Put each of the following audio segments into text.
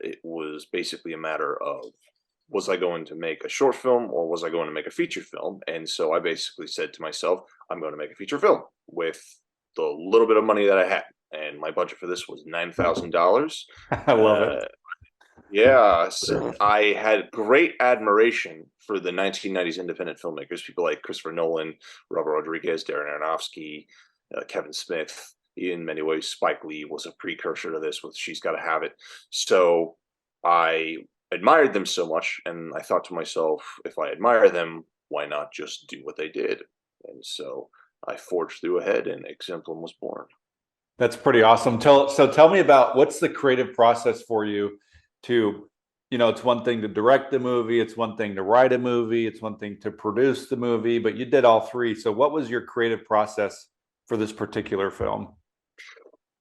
It was basically a matter of, was I going to make a short film or was I going to make a feature film? And so I basically said to myself, I'm going to make a feature film with the little bit of money that I had. And my budget for this was $9,000. I love it. Uh, yes, I had great admiration for the 1990s independent filmmakers, people like Christopher Nolan, Robert Rodriguez, Darren Aronofsky, Kevin Smith. In many ways, Spike Lee was a precursor to this with She's Gotta Have It. So I admired them so much, and I thought to myself, if I admire them, why not just do what they did? And so I forged through ahead, and Exemplum was born. That's pretty awesome. Tell me about what's the creative process for you to, it's one thing to direct the movie, it's one thing to write a movie, it's one thing to produce the movie, but you did all three. So what was your creative process for this particular film?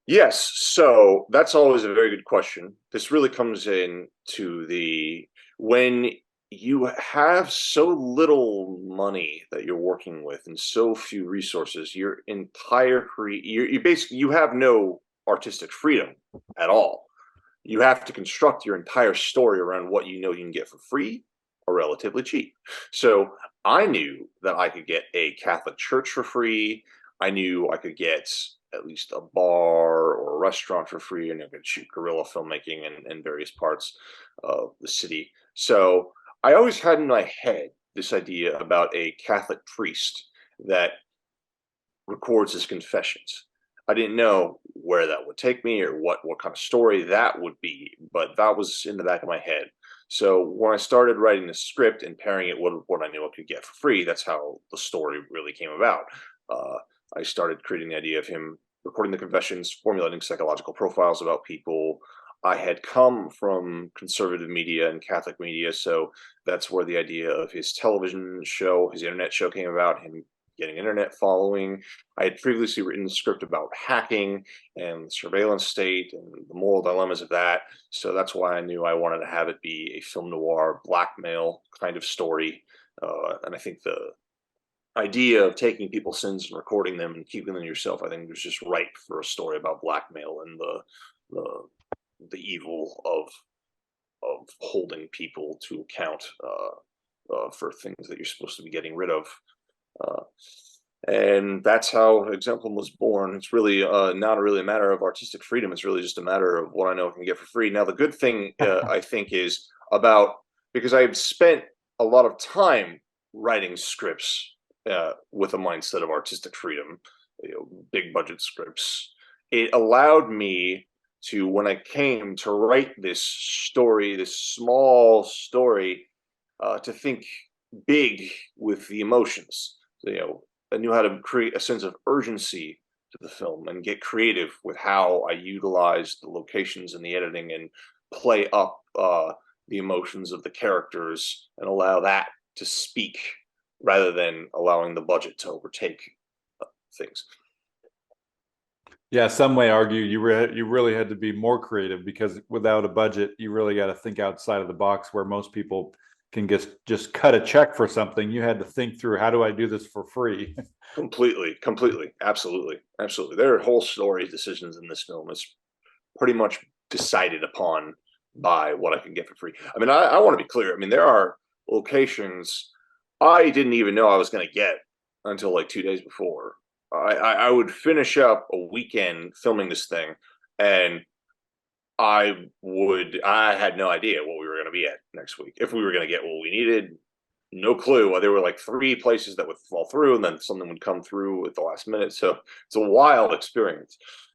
Yes, so that's always a very good question. This really comes in to the when you have so little money that you're working with and so few resources, your entire you basically you have no artistic freedom at all. You have to construct your entire story around what you know you can get for free or relatively cheap. So I knew that I could get a Catholic church for free. I knew I could get at least a bar or a restaurant for free, and I could shoot guerrilla filmmaking in various parts of the city. So I always had in my head this idea about a Catholic priest that records his confessions. I didn't know where that would take me or what kind of story that would be, but that was in the back of my head. So when I started writing the script and pairing it with what I knew I could get for free, that's how the story really came about. Uh, I started creating the idea of him recording the confessions, formulating psychological profiles about people. I had come from conservative media and Catholic media, so that's where the idea of his television show, his internet show came about, him getting internet following. I had previously written a script about hacking and the surveillance state and the moral dilemmas of that. So that's why I knew I wanted to have it be a film noir, blackmail kind of story. And I think the idea of taking people's sins and recording them and keeping them yourself, I think was just right for a story about blackmail and the the evil of holding people to account for things that you're supposed to be getting rid of. Uh, and that's how Exemplum was born. It's really not really a matter of artistic freedom. It's really just a matter of what I know I can get for free. Now, the good thing I think is about, because I've spent a lot of time writing scripts with a mindset of artistic freedom, big budget scripts. It allowed me to, when I came to write this story, this small story, to think big with the emotions. So, I knew how to create a sense of urgency to the film and get creative with how I utilize the locations and the editing and play up the emotions of the characters and allow that to speak rather than allowing the budget to overtake things. Yeah, some may argue you really had to be more creative because without a budget, you really got to think outside of the box where most people can just cut a check for something. You had to think through, how do I do this for free? Completely, completely, absolutely, absolutely. There are whole story decisions in this film. It's pretty much decided upon by what I can get for free. I mean, I want to be clear. I mean, there are locations I didn't even know I was going to get until like 2 days before. I would finish up a weekend filming this thing, and I had no idea what we were going to be at next week. If we were going to get what we needed, no clue. There were like three places that would fall through, and then something would come through at the last minute. So it's a wild experience.